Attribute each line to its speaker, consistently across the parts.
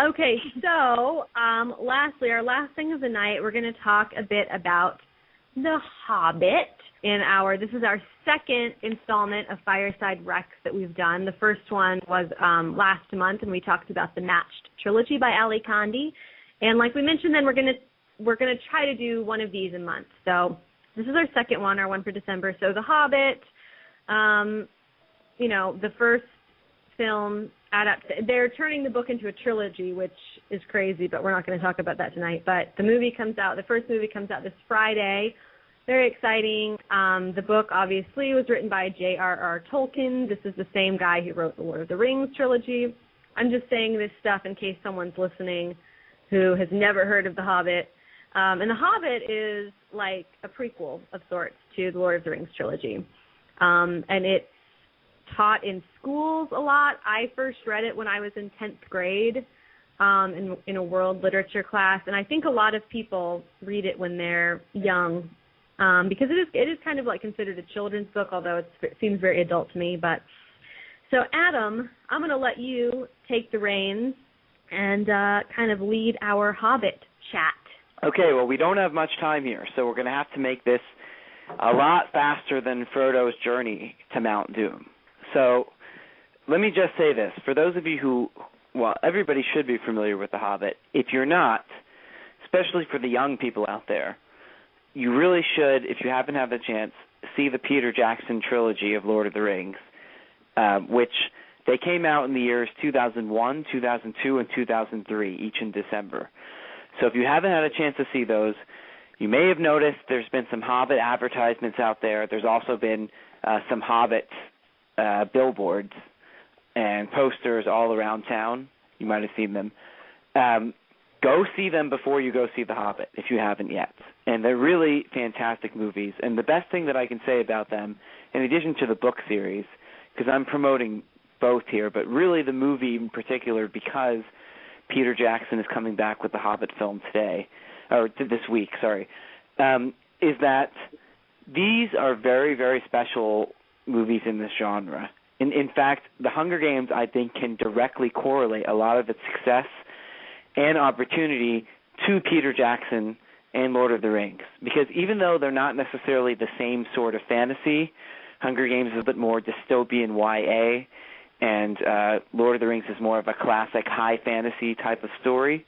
Speaker 1: Okay, so lastly, our last thing of the night, we're going to talk a bit about The Hobbit. This is our second installment of Fireside Rex that we've done. The first one was last month, and we talked about the Matched Trilogy by Ali Kandi. And like we mentioned, then we're gonna try to do one of these a month. So this is our second one, our one for December. So The Hobbit, the first film they're turning the book into a trilogy, which is crazy, but we're not going to talk about that tonight. But the first movie comes out this Friday. Very exciting. The book, obviously, was written by j.r.r. Tolkien. This is the same guy who wrote the Lord of the Rings trilogy. I'm just saying this stuff in case someone's listening who has never heard of The Hobbit. And The Hobbit is like a prequel of sorts to the Lord of the Rings trilogy. And it's taught in schools a lot. I first read it when I was in 10th grade in a world literature class. And I think a lot of people read it when they're young. Because it is kind of like considered a children's book, although it seems very adult to me. But so, Adam, I'm going to let you take the reins and kind of lead our Hobbit chat.
Speaker 2: Okay, well, we don't have much time here, so we're going to have to make this a lot faster than Frodo's journey to Mount Doom. So let me just say this. For those of you everybody should be familiar with The Hobbit. If you're not, especially for the young people out there, you really should, if you haven't had the chance, see the Peter Jackson trilogy of Lord of the Rings, which they came out in the years 2001, 2002, and 2003, each in December. So if you haven't had a chance to see those, you may have noticed there's been some Hobbit advertisements out there. There's also been some Hobbit billboards and posters all around town. You might have seen them. Go see them before you go see The Hobbit, if you haven't yet. And they're really fantastic movies. And the best thing that I can say about them, in addition to the book series, because I'm promoting both here, but really the movie in particular, because Peter Jackson is coming back with the Hobbit film this week, is that these are very, very special movies in this genre. In fact, The Hunger Games, I think, can directly correlate a lot of its success and opportunity to Peter Jackson and Lord of the Rings. Because even though they're not necessarily the same sort of fantasy, Hunger Games is a bit more dystopian YA, and Lord of the Rings is more of a classic high fantasy type of story,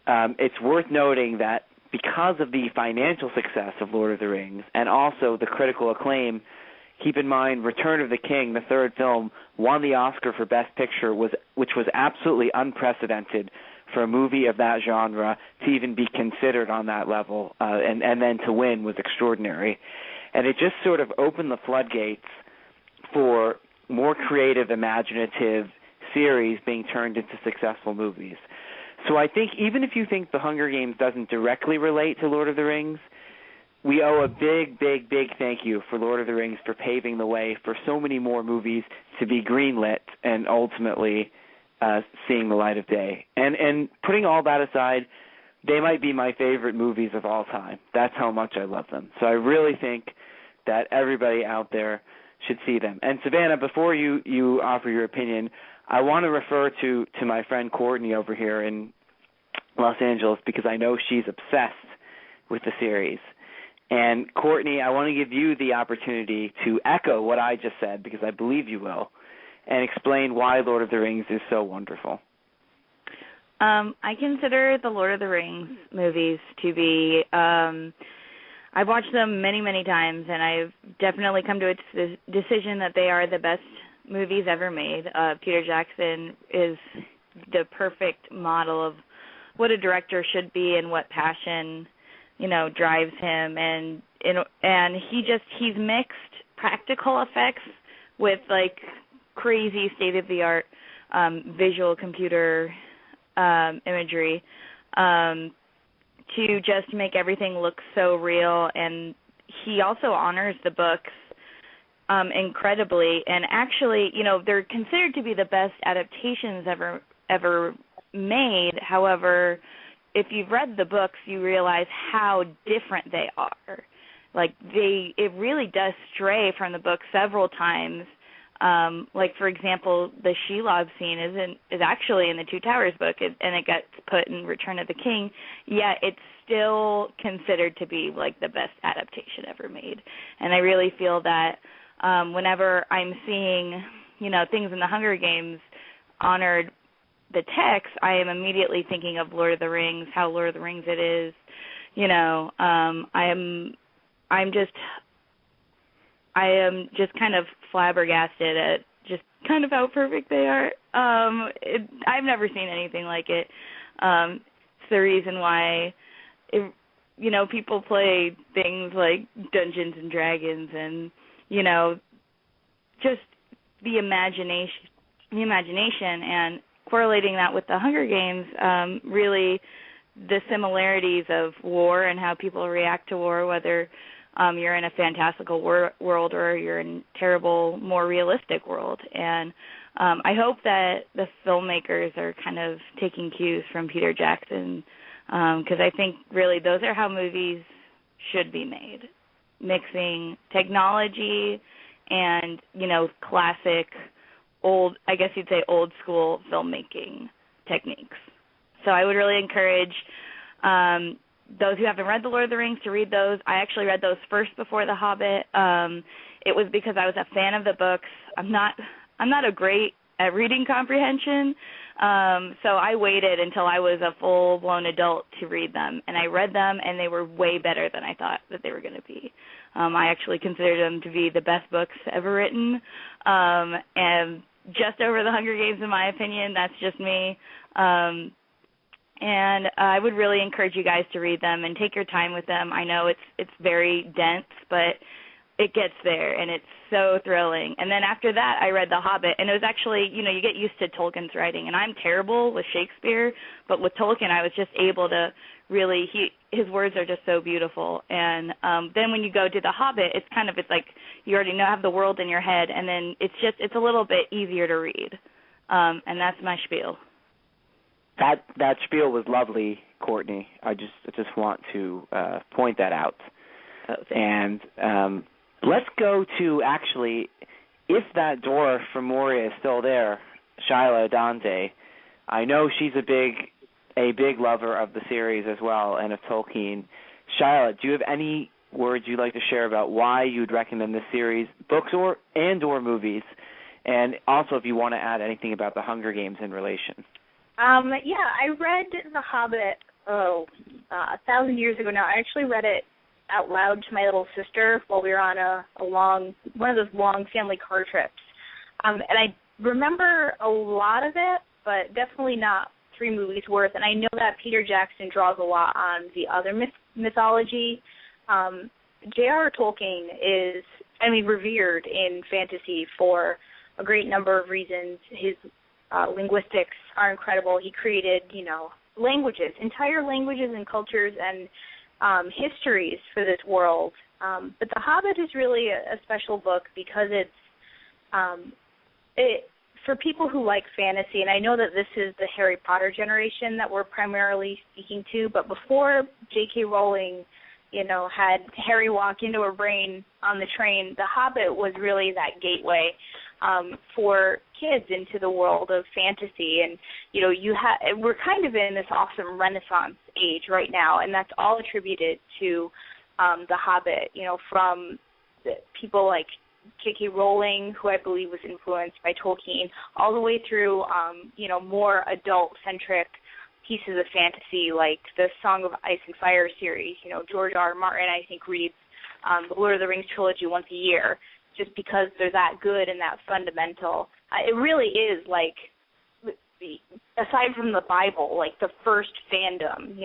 Speaker 2: it's worth noting that because of the financial success of Lord of the Rings and also the critical acclaim, keep in mind Return of the King, the third film, won the Oscar for Best Picture, which was absolutely unprecedented for a movie of that genre to even be considered on that level, and then to win was extraordinary. And it just sort of opened the floodgates for more creative, imaginative series being turned into successful movies. So I think even if you think The Hunger Games doesn't directly relate to Lord of the Rings, we owe a big, big, big thank you for Lord of the Rings for paving the way for so many more movies to be greenlit and ultimately seeing the light of day. And putting all that aside, they might be my favorite movies of all time. That's how much I love them. So I really think that everybody out there should see them. And Savanna, before you offer your opinion, I want to refer to my friend Courtney over here in Los Angeles, because I know she's obsessed with the series. And Courtney, I want to give you the opportunity to echo what I just said, because I believe you will, and explain why Lord of the Rings is so wonderful.
Speaker 3: I consider the Lord of the Rings movies to be, I've watched them many, many times, and I've definitely come to a decision that they are the best movies ever made. Peter Jackson is the perfect model of what a director should be and what passion, drives him. And he's mixed practical effects with like crazy state-of-the-art visual computer imagery to just make everything look so real. And he also honors the books incredibly. And actually, they're considered to be the best adaptations ever made. However, if you've read the books, you realize how different they are. Like it really does stray from the book several times. Like, for example, the Shylah scene is actually in the Two Towers book, and it gets put in Return of the King, yet it's still considered to be, like, the best adaptation ever made. And I really feel that whenever I'm seeing, things in the Hunger Games honored the text, I am immediately thinking of Lord of the Rings, how Lord of the Rings it is. I am just kind of flabbergasted at just kind of how perfect they are. I've never seen anything like it. It's the reason why, people play things like Dungeons and Dragons, and just the imagination, and correlating that with the Hunger Games. Really, the similarities of war and how people react to war, whether you're in a fantastical world or you're in a terrible, more realistic world. And I hope that the filmmakers are kind of taking cues from Peter Jackson, because I think really those are how movies should be made, mixing technology and, classic, old school filmmaking techniques. So I would really encourage those who haven't read The Lord of the Rings to read those. I actually read those first before The Hobbit. It was because I was a fan of the books. I'm not a great at reading comprehension, so I waited until I was a full-blown adult to read them, and I read them, and they were way better than I thought that they were going to be. I actually consider them to be the best books ever written, and just over The Hunger Games, in my opinion. That's just me. And I would really encourage you guys to read them and take your time with them. I know it's very dense, but it gets there, and it's so thrilling. And then after that, I read The Hobbit, and it was actually, you get used to Tolkien's writing, and I'm terrible with Shakespeare, but with Tolkien, I was just able to really, his words are just so beautiful. And then when you go to The Hobbit, it's like you already have the world in your head, and then it's a little bit easier to read. And that's my spiel.
Speaker 2: That spiel was lovely, Courtney. I just want to point that out. And let's go to, actually, if that door from Moria is still there, Shylah Dante. I know she's a big lover of the series as well, and of Tolkien. Shylah, do you have any words you'd like to share about why you'd recommend this series, books or movies? And also, if you want to add anything about the Hunger Games in relation.
Speaker 4: I read The Hobbit, 1,000 years ago now. I actually read it out loud to my little sister while we were on one of those long family car trips. And I remember a lot of it, but definitely not 3 movies worth. And I know that Peter Jackson draws a lot on the other mythology. j.r.r. Tolkien is, revered in fantasy for a great number of reasons. His linguistics are incredible. He created, languages, entire languages and cultures and histories for this world. But The Hobbit is really a special book because it's for people who like fantasy, and I know that this is the Harry Potter generation that we're primarily speaking to, but before J.K. Rowling, had Harry walk into her brain on the train, The Hobbit was really that gateway for kids into the world of fantasy. And, we're kind of in this awesome Renaissance age right now, and that's all attributed to The Hobbit, from people like J.K. Rowling, who I believe was influenced by Tolkien, all the way through, more adult-centric pieces of fantasy like the Song of Ice and Fire series. George R.R. Martin, I think, reads the Lord of the Rings trilogy once a year just because they're that good and that fundamental. It really is aside from the Bible, the first fandom,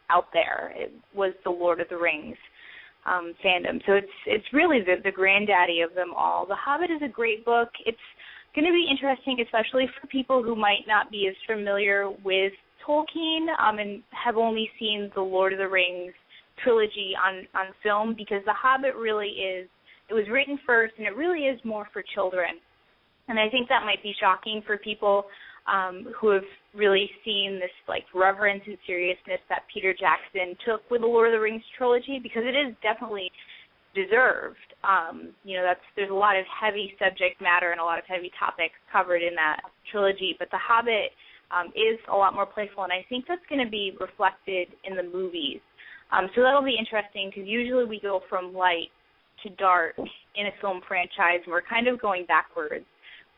Speaker 4: out there. It was the Lord of the Rings fandom. So it's really the granddaddy of them all. The Hobbit is a great book. It's going to be interesting, especially for people who might not be as familiar with Tolkien and have only seen the Lord of the Rings trilogy on film, because The Hobbit really is, it was written first, and it really is more for children. And I think that might be shocking for people who have really seen this reverence and seriousness that Peter Jackson took with the Lord of the Rings trilogy, because it is definitely deserved. There's a lot of heavy subject matter and a lot of heavy topics covered in that trilogy, but The Hobbit is a lot more playful, and I think that's going to be reflected in the movies. So that'll be interesting, because usually we go from light to dark in a film franchise, and we're kind of going backwards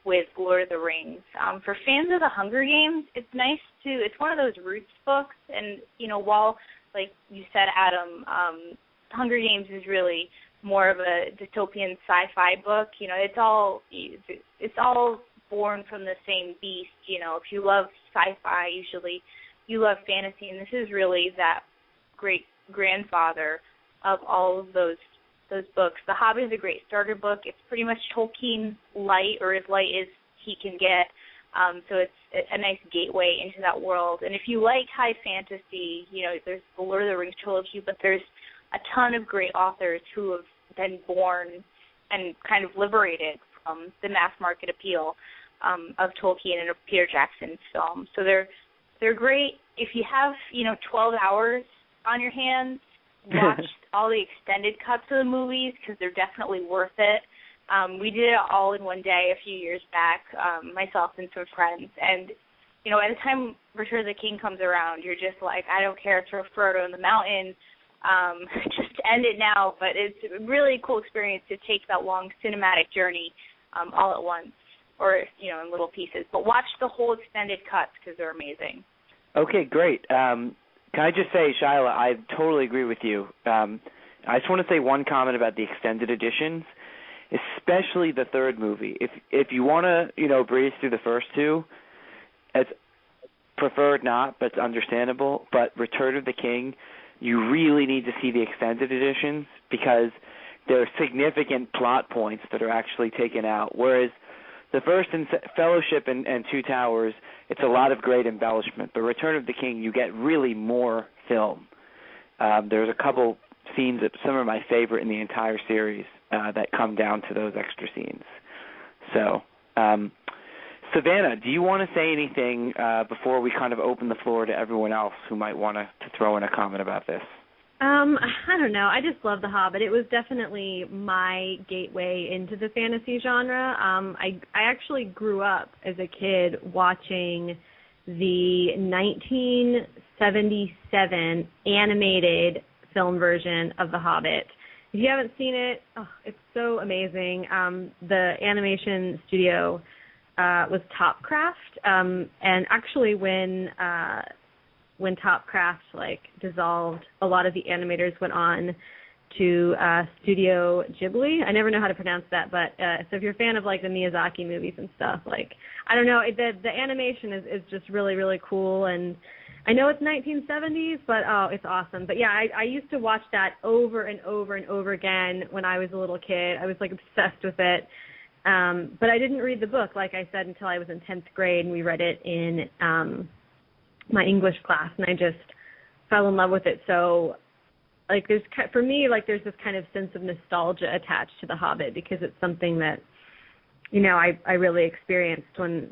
Speaker 4: with Lord of the Rings. For fans of the Hunger Games, it's one of those roots books, and, while, like you said, Adam, Hunger Games is really more of a dystopian sci-fi book. It's all born from the same beast. If you love sci-fi, usually you love fantasy, and this is really that great grandfather of all of those books. The Hobbit is a great starter book. It's pretty much Tolkien light, or as light as he can get. So it's a nice gateway into that world. And if you like high fantasy, there's the Lord of the Rings trilogy, but there's a ton of great authors who have been born and kind of liberated from the mass market appeal of Tolkien and of Peter Jackson's films. So they're great. If you have 12 hours on your hands, watch all the extended cuts of the movies, because they're definitely worth it. We did it all in one day a few years back, myself and some friends, and by the time Return of the King comes around, you're just like, I don't care, throw Frodo in the mountain, just end it now. But it's a really cool experience to take that long cinematic journey all at once, or in little pieces. But watch the whole extended cuts, because they're amazing. Okay,
Speaker 2: great. Can I just say, Shylah, I totally agree with you. I just want to say one comment about the extended editions, especially the third movie. If you want to, breeze through the first two, it's preferred not, but it's understandable. But Return of the King, you really need to see the extended editions, because there are significant plot points that are actually taken out, whereas the first in Fellowship and Two Towers, it's a lot of great embellishment. But Return of the King, you get really more film. There's a couple scenes that some of my favorite in the entire series that come down to those extra scenes. So, Savanna, do you want to say anything before we kind of open the floor to everyone else who might want to throw in a comment about this?
Speaker 1: I don't know. I just love The Hobbit. It was definitely my gateway into the fantasy genre. I actually grew up as a kid watching the 1977 animated film version of The Hobbit. If you haven't seen it, it's so amazing. The animation studio was Topcraft, and actually when Topcraft dissolved, a lot of the animators went on to Studio Ghibli. I never know how to pronounce that, but so if you're a fan of the Miyazaki movies and stuff, I don't know, the animation is just really, really cool. And I know it's 1970s, but it's awesome. But yeah, I used to watch that over and over and over again when I was a little kid. I was obsessed with it. But I didn't read the book, like I said, until I was in 10th grade, and we read it in my English class, and I just fell in love with it. So, there's for me, there's this kind of sense of nostalgia attached to The Hobbit, because it's something that, I really experienced when,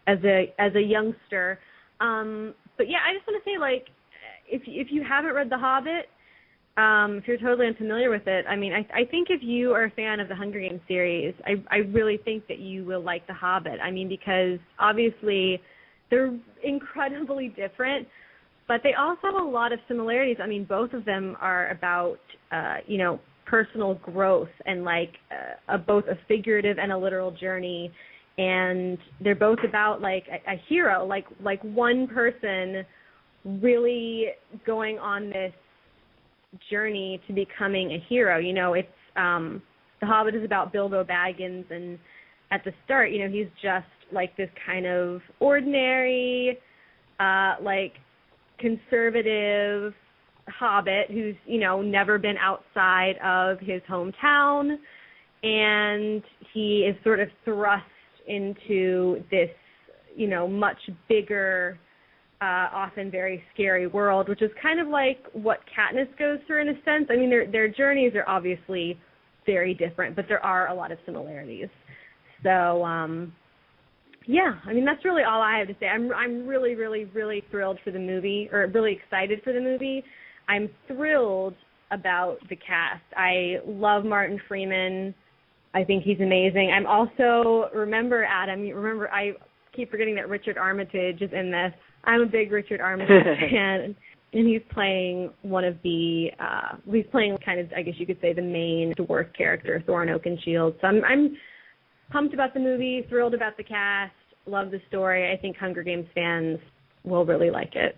Speaker 1: as a youngster. But yeah, I just want to say, if you haven't read The Hobbit, if you're totally unfamiliar with it, I think if you are a fan of the Hunger Games series, I really think that you will like The Hobbit. Because obviously they're incredibly different, but they also have a lot of similarities. Both of them are about, personal growth and both a figurative and a literal journey. And they're both about a hero, one person really going on this journey to becoming a hero. It's The Hobbit is about Bilbo Baggins, and at the start, he's just this kind of ordinary, conservative hobbit who's, never been outside of his hometown, and he is sort of thrust into this, much bigger, often very scary world, which is kind of like what Katniss goes through in a sense. Their journeys are obviously very different, but there are a lot of similarities. So, yeah, that's really all I have to say. I'm really, really, really thrilled for the movie, or really excited for the movie. I'm thrilled about the cast. I love Martin Freeman. I think he's amazing. I'm also, Adam, I keep forgetting that Richard Armitage is in this. I'm a big Richard Armitage fan, and he's playing one of the, he's playing kind of, I guess you could say, the main dwarf character, Thorin Oakenshield. So I'm pumped about the movie, thrilled about the cast, love the story. I think Hunger Games fans will really like it.